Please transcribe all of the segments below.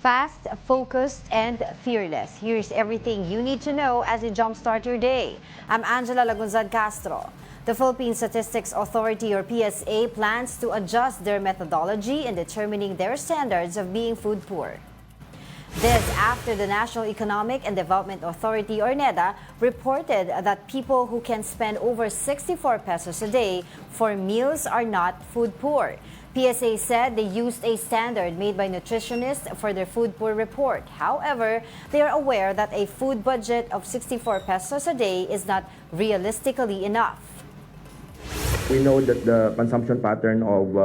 Fast, focused, and fearless. Here's everything you need to know as you jumpstart your day. I'm Angela Lagunzad Castro. The Philippine Statistics Authority, or PSA, plans to adjust their methodology in determining their standards of being food poor. This after the National Economic and Development Authority, or NEDA, reported that people who can spend over 64 pesos a day for meals are not food poor. PSA said they used a standard made by nutritionists for their food poor report. However, they are aware that a food budget of 64 pesos a day is not realistically enough. We know that the consumption pattern of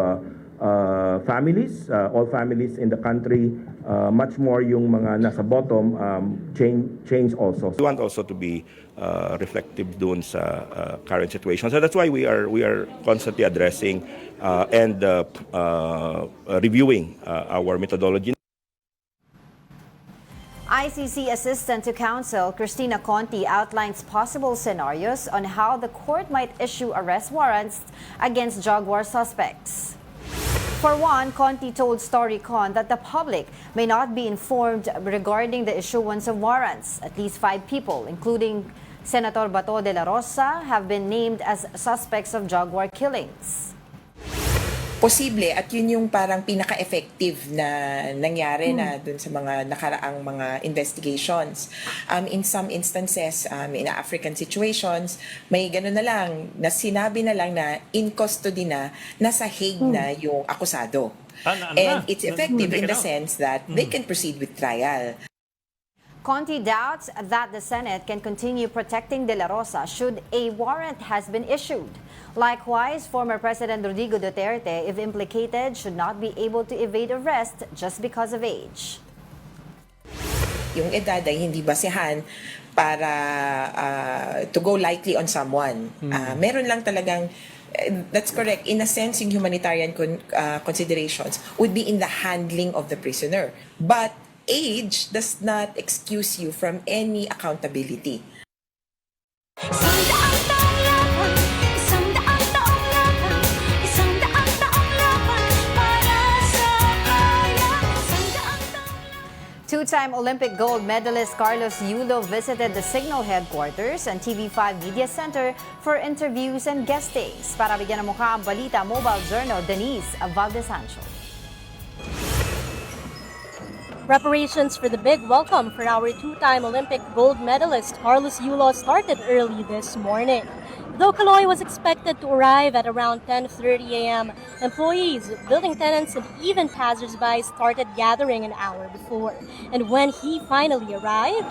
families, all families in the country, much more yung mga nasa bottom, change also. We want also to be reflective dun sa current situation. So that's why we are constantly addressing and reviewing our methodology. ICC Assistant to Counsel Cristina Conti outlines possible scenarios on how the court might issue arrest warrants against Jaguar suspects. For one, Conti told StoryCon that the public may not be informed regarding the issuance of warrants. At least 5 people, including Senator Bato de la Rosa, have been named as suspects of Jaguar killings. Posible, at yun yung parang pinaka-effective na nangyari na dun sa mga nakaraang mga investigations. In some instances, in African situations, may gano'n na lang, na sinabi na lang na in custody na, nasa Hague na yung akusado. And it's effective in the sense that they can proceed with trial. Conti doubts that the Senate can continue protecting De La Rosa should a warrant has been issued. Likewise, former President Rodrigo Duterte, if implicated, should not be able to evade arrest just because of age. Yung edad ay hindi basehan para to go lightly on someone. Meron lang talagang, that's correct, in a sense, yung humanitarian considerations would be in the handling of the prisoner. But age does not excuse you from any accountability. Two-time Olympic gold medalist Carlos Yulo visited the Signal headquarters and TV5 Media Center for interviews and guestings. Para bigyan ng mukha ang Balita Mobile Journal, Denise Valdez-Sancho. Preparations for the big welcome for our two-time Olympic gold medalist Carlos Yulo started early this morning. Though Kaloy was expected to arrive at around 10:30 a.m., employees, building tenants, and even passers-by started gathering an hour before. And when he finally arrived,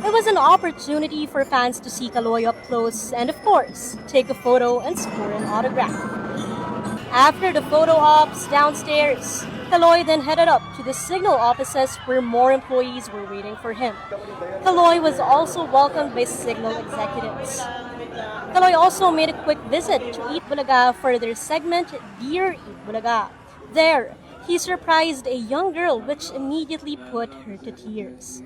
it was an opportunity for fans to see Kaloy up close and, of course, take a photo and score an autograph. After the photo ops downstairs, Kaloy then headed up to the Signal offices where more employees were waiting for him. Kaloy was also welcomed by Signal executives. Kaloy also made a quick visit to Eat Bulaga for their segment, Dear Eat Bulaga. There, he surprised a young girl which immediately put her to tears.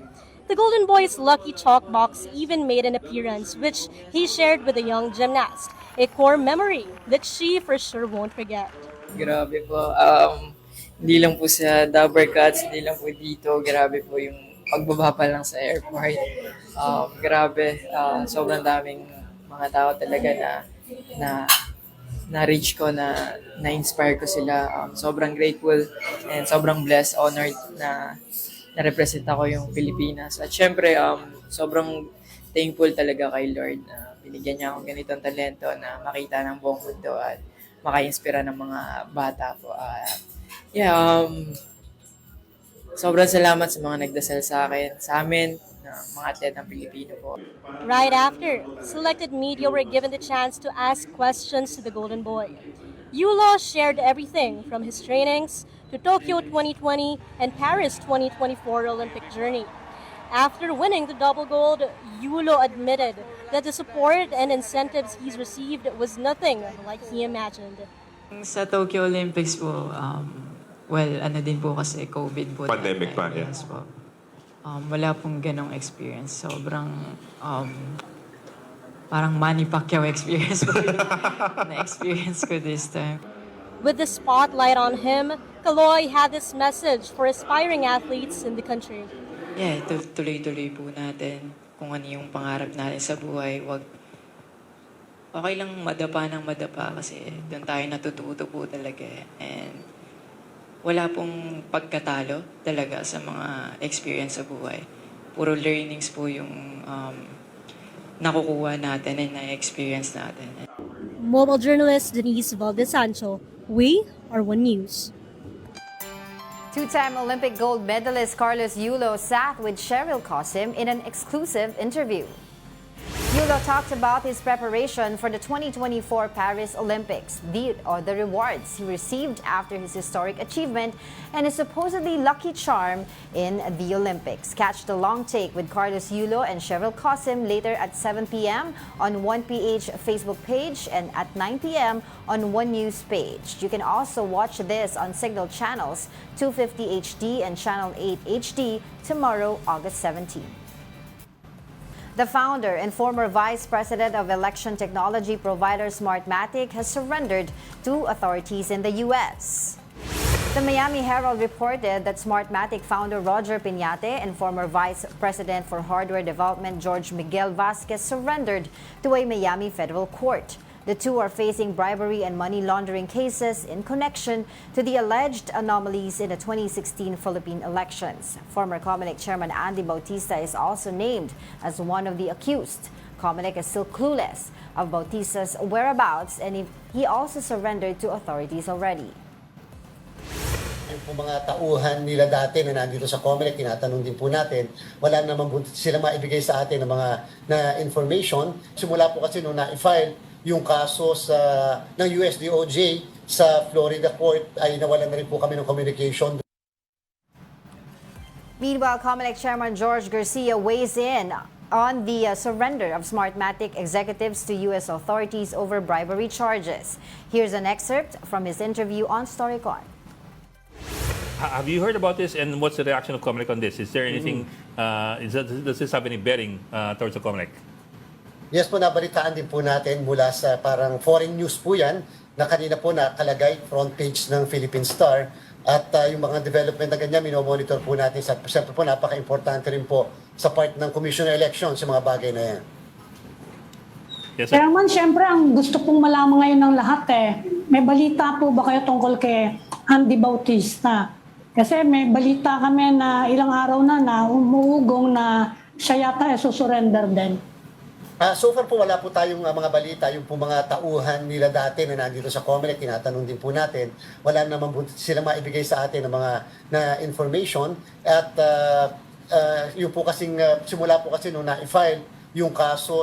The Golden Boy's lucky chalk box even made an appearance which he shared with the young gymnast, a core memory that she for sure won't forget. Grabe po. Hindi lang po sa Dabber Cats, hindi lang po dito. Grabe po yung pagbaba pa lang sa airport. Grabe, sobrang daming mga tao talaga na reach ko, na-inspire ko sila. Sobrang grateful and sobrang blessed, honored na na-represent ako yung Pilipinas. At syempre, sobrang thankful talaga kay Lord na binigyan niya akong ganitong talento na makita ng buong mundo at maka-inspira ng mga bata po. Sobrang salamat sa mga nagdasal sa akin, sa amin, na mga atlet ng Pilipino po. Right after, selected media were given the chance to ask questions to the Golden Boy. Yulo shared everything from his trainings to Tokyo 2020 and Paris 2024 Olympic journey. After winning the double gold, Yulo admitted that the support and incentives he's received was nothing like he imagined. Sa Tokyo Olympics po, well, ano din po kasi COVID po. Pandemic pa, yeah. Yes po. Wala pong ganong experience. Sobrang parang Manny Pacquiao experience po na-experience ko this time. With the spotlight on him, Kaloy had this message for aspiring athletes in the country. Yeah, tuloy-tuloy po natin kung ano yung pangarap natin sa buhay. Okay lang madapa ng madapa kasi doon tayo natututo po talaga. And wala pong pagkatalo talaga sa mga experience sa buhay. Puro learnings po yung nakukuha natin and na-experience natin. Mobile journalist Denise Valdez-Sancho, we are One News. Two-time Olympic gold medalist Carlos Yulo sat with Cheryl Cosim in an exclusive interview. Yulo talked about his preparation for the 2024 Paris Olympics, the rewards he received after his historic achievement, and his supposedly lucky charm in the Olympics. Catch the long take with Carlos Yulo and Cheryl Cosim later at 7 p.m. on 1PH Facebook page and at 9 p.m. on One News page. You can also watch this on Signal channels 250 HD and Channel 8 HD tomorrow, August 17. The founder and former vice president of election technology provider Smartmatic has surrendered to authorities in the U.S. The Miami Herald reported that Smartmatic founder Roger Piñate and former vice president for hardware development George Miguel Vasquez surrendered to a Miami federal court. The two are facing bribery and money laundering cases in connection to the alleged anomalies in the 2016 Philippine elections. Former Comelec chairman Andy Bautista is also named as one of the accused. Comelec is still clueless of Bautista's whereabouts and he also surrendered to authorities already. Yung mga tauhan nila dati na nandito sa Comelec, tinatanong din po natin, wala naman sila maibigay sa atin ng mga information. Simula po kasi nung na-file yung kaso ng USDOJ sa Florida court ay nawalan na rin po kami ng communication. Meanwhile, Comelec Chairman George Garcia weighs in on the surrender of Smartmatic executives to U.S. authorities over bribery charges. Here's an excerpt from his interview on Storycon. Have you heard about this and what's the reaction of Comelec on this? Is there anything, does this have any bearing towards the Comelec? Yes po, nabalitaan din po natin mula sa parang foreign news po yan na kanina po nakalagay front page ng Philippine Star at yung mga development na ganyan, minomonitor po natin. Siyempre po, napaka-importante rin po sa part ng Commission on Elections yung mga bagay na yan. Yes, sir. Chairman, siyempre ang gusto pong malaman ngayon ng lahat may balita po ba kayo tungkol kay Andy Bautista? Kasi may balita kami na ilang araw na umuugong na siya yata susurrender din. So far po wala po tayong mga balita, yung po mga tauhan nila dati na nandito sa Comelec, tinatanong din po natin, wala naman sila maibigay sa atin ng mga information at yung po kasing simula po kasi nung na-file yung kaso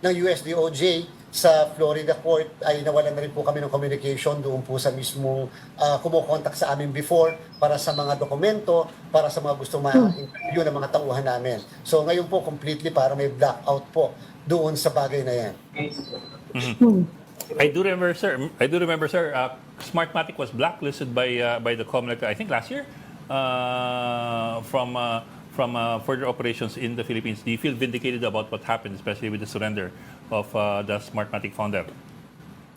ng USDOJ sa Florida court ay nawalan na rin po kami ng communication doon po sa mismong kumukontak sa amin before para sa mga dokumento, para sa mga gustong ma-interview ng mga tauhan namin. So ngayon po completely para may blackout po doon sa bagay na yan. I do remember, sir, Smartmatic was blacklisted by the Comelec, I think last year, from further operations in the Philippines. Do you feel vindicated about what happened, especially with the surrender of the Smartmatic founder?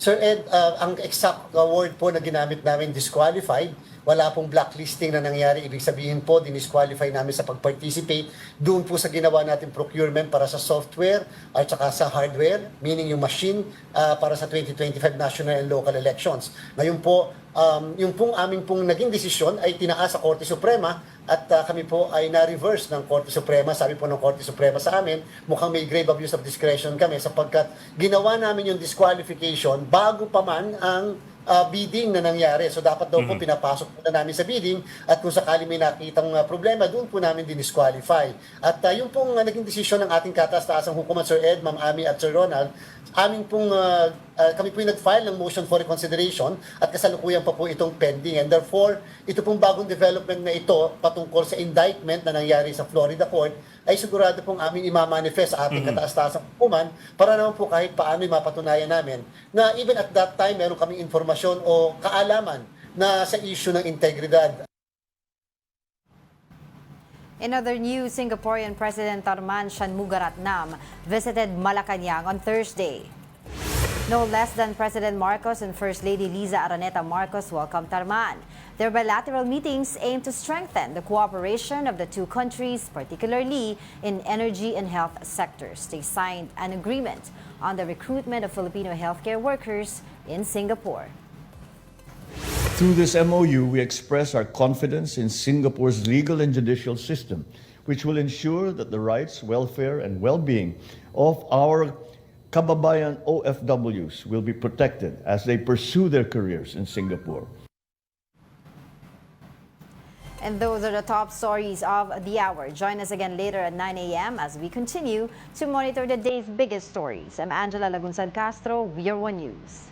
Sir Ed, ang exact word po na ginamit namin, disqualified. Wala pong blacklisting na nangyari. Ibig sabihin po, dinisqualify namin sa pag-participate doon po sa ginawa natin procurement para sa software at saka sa hardware, meaning yung machine para sa 2025 national and local elections. Ngayon po, yung pong aming pong naging desisyon ay tinaas sa Korte Suprema at kami po ay na-reverse ng Korte Suprema. Sabi po ng Korte Suprema sa amin, mukhang may grave abuse of discretion kami sapagkat ginawa namin yung disqualification bago pa man ang bidding na nangyari. So dapat daw po pinapasok po na namin sa bidding at kung sakali may nakitang problema, doon po namin dinisqualify. At yung pong naging desisyon ng ating kataas-taasang hukuman, Sir Ed, Ma'am Ami at Sir Ronald, kami po yung nag-file ng motion for reconsideration at kasalukuyan pa po itong pending. And therefore, ito pong bagong development na ito patungkol sa indictment na nangyari sa Florida Court ay sigurado pong aming imamanifest sa ating kataas-taasang hukuman para naman po kahit paano mapatunayan namin na even at that time meron kaming informasyon o kaalaman na sa issue ng integridad. In other news, Singaporean President Tharman Shanmugaratnam visited Malacañang on Thursday. No less than President Marcos and First Lady Liza Araneta Marcos welcomed Tarman. Their bilateral meetings aim to strengthen the cooperation of the two countries, particularly in energy and health sectors. They signed an agreement on the recruitment of Filipino healthcare workers in Singapore. Through this MOU, we express our confidence in Singapore's legal and judicial system, which will ensure that the rights, welfare, and well-being of our kababayan OFWs will be protected as they pursue their careers in Singapore. And those are the top stories of the hour. Join us again later at 9 a.m. as we continue to monitor the day's biggest stories. I'm Angela Lagunsad Castro, We Are One News.